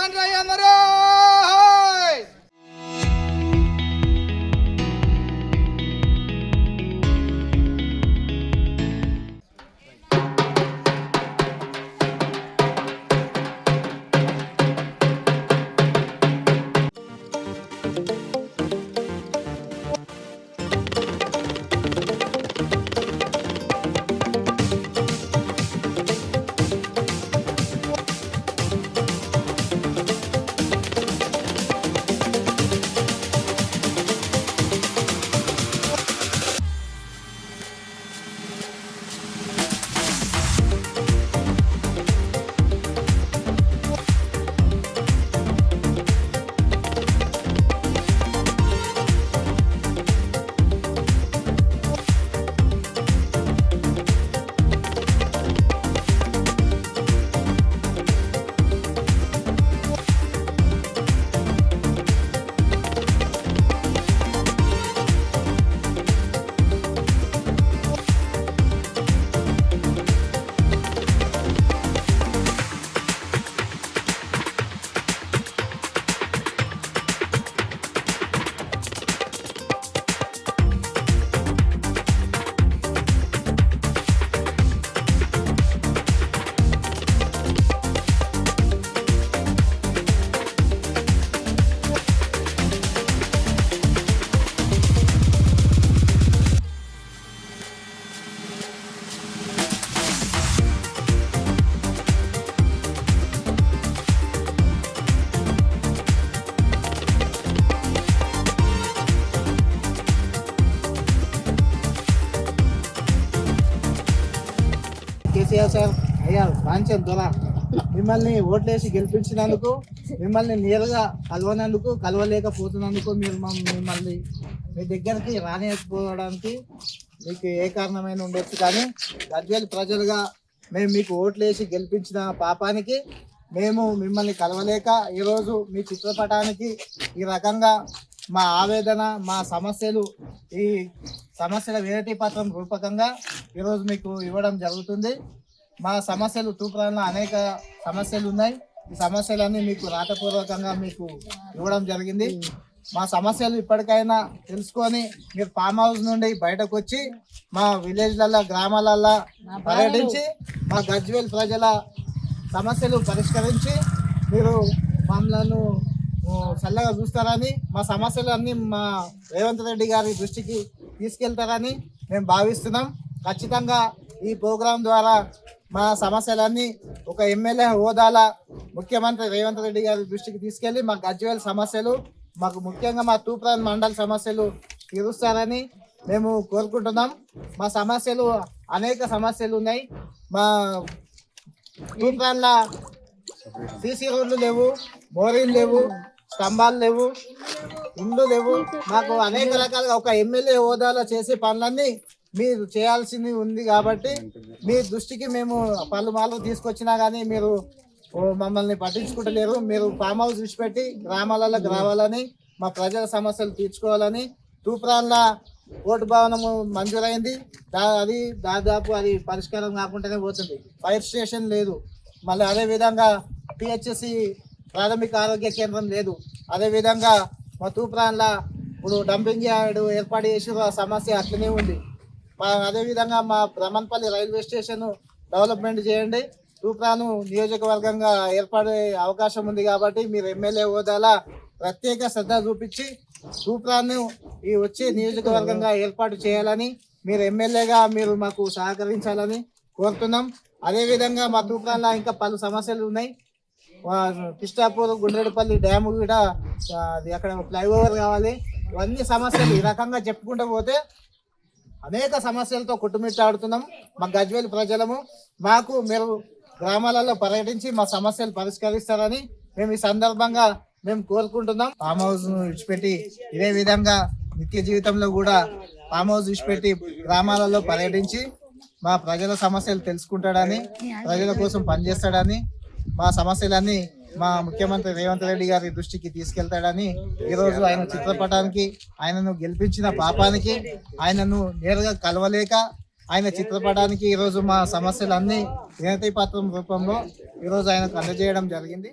రండి అందరూ. కేసీఆర్ సార్ అయ్యా కాంచన్ దొర మిమ్మల్ని ఓట్లేసి గెలిపించినందుకు, మిమ్మల్ని నేరుగా కలవలేకపోతున్నందుకు, మీరు మిమ్మల్ని మీ దగ్గరికి రానియకపోవడానికి మీకు ఏ కారణమైన ఉండొచ్చు, కానీ గజ్వేల్ ప్రజలుగా మేము మీకు ఓట్లేసి గెలిపించిన పాపానికి మేము మిమ్మల్ని కలవలేక ఈరోజు మీ చిత్రపటానికి ఈ రకంగా మా ఆవేదన, మా సమస్యలు, ఈ సమస్యల వినతి పత్రం రూపకంగా ఈరోజు మీకు ఇవ్వడం జరుగుతుంది. మా సమస్యలు తూప్రాన్లో అనేక సమస్యలు ఉన్నాయి. ఈ సమస్యలన్నీ మీకు రాతపూర్వకంగా మీకు ఇవ్వడం జరిగింది. మా సమస్యలు ఇప్పటికైనా తెలుసుకొని మీరు ఫామ్ హౌస్ నుండి బయటకు వచ్చి మా విలేజ్లలో, గ్రామాలలో పర్యటించి మా గజ్వేల్ ప్రజల సమస్యలు పరిష్కరించి మీరు మమ్మల్ని చల్లగా చూస్తారని, మా సమస్యలన్నీ మా రేవంత్ రెడ్డి గారి దృష్టికి తీసుకెళ్తారని మేము భావిస్తున్నాం. ఖచ్చితంగా ఈ ప్రోగ్రాం ద్వారా మా సమస్యలన్నీ ఒక ఎమ్మెల్యే హోదాల ముఖ్యమంత్రి రేవంత్ రెడ్డి గారి దృష్టికి తీసుకెళ్ళి మా గజ్వేల్ సమస్యలు, మాకు ముఖ్యంగా మా తూప్రాన్ మండల సమస్యలు తీరుస్తారని మేము కోరుకుంటున్నాం. మా సమస్యలు అనేక సమస్యలు ఉన్నాయి. మా తూప్రాన్లో సీసీ రోడ్లు లేవు, బోరింగ్ లేవు, స్తంభాలు లేవు, ఇండ్లు లేవు. మాకు అనేక రకాలుగా ఒక ఎమ్మెల్యే హోదాలో చేసే పనులన్నీ మీరు చేయాల్సింది ఉంది కాబట్టి మీ దృష్టికి మేము పలుమార్లు తీసుకొచ్చినా కానీ మీరు మమ్మల్ని పట్టించుకుంటలేరు. మీరు ఫామ్ హౌస్ విడిచిపెట్టి గ్రామాలకు రావాలని, మా ప్రజల సమస్యలు తీర్చుకోవాలని. తూప్రాన్ల ఓటు భవనము మంజూరైంది, అది దాదాపు అది పరిష్కారం కాకుండానే పోతుంది. ఫైర్ స్టేషన్ లేదు, మళ్ళీ అదేవిధంగా పిహెచ్సి ప్రాథమిక ఆరోగ్య కేంద్రం లేదు. అదేవిధంగా మా తూప్రాన్ల ఇప్పుడు డంపింగ్ యార్డ్ ఏర్పాటు చేసిన సమస్య అట్లనే ఉంది. అదేవిధంగా మా బ్రహ్మన్పల్లి రైల్వే స్టేషన్ డెవలప్మెంట్ చేయండి. తూప్రాను నియోజకవర్గంగా ఏర్పడే అవకాశం ఉంది కాబట్టి మీరు ఎమ్మెల్యే హోదాలా ప్రత్యేక శ్రద్ధ చూపించి తూప్రాను ఈ వచ్చే నియోజకవర్గంగా ఏర్పాటు చేయాలని, మీరు ఎమ్మెల్యేగా మీరు మాకు సహకరించాలని కోరుతున్నాం. అదేవిధంగా మా తూప్రాన్లో ఇంకా పలు సమస్యలు ఉన్నాయి. కిష్టాపూర్ గుండ్రేడుపల్లి డ్యాము కూడా అక్కడ ఫ్లైఓవర్ కావాలి. ఇవన్నీ సమస్యలు ఈ రకంగా చెప్పుకుంటూ పోతే అనేక సమస్యలతో కొట్టుమిట్టాడుతున్నాం. మా గజ్వేల్ ప్రజలము మాకు మీరు గ్రామాలలో పర్యటించి మా సమస్యలు పరిష్కరిస్తారని మేము ఈ సందర్భంగా మేము కోరుకుంటున్నాం. ఫామ్ హౌస్ విడిచిపెట్టి ఇదే విధంగా నిత్య జీవితంలో కూడా ఫామ్ హౌస్ విడిచిపెట్టి గ్రామాలలో పర్యటించి మా ప్రజల సమస్యలు తెలుసుకుంటాడని, ప్రజల కోసం పనిచేస్తాడని, మా సమస్యలన్నీ మా ముఖ్యమంత్రి రేవంత్ రెడ్డి గారి దృష్టికి తీసుకెళ్తాడని ఈరోజు ఆయన చిత్రపటానికి, ఆయనను గెలిపించిన పాపానికి, ఆయనను నేరుగా కలవలేక ఆయన చిత్రపటానికి ఈరోజు మా సమస్యలన్నీ వినతి పత్రం రూపంలో ఈరోజు ఆయనకు అందజేయడం జరిగింది.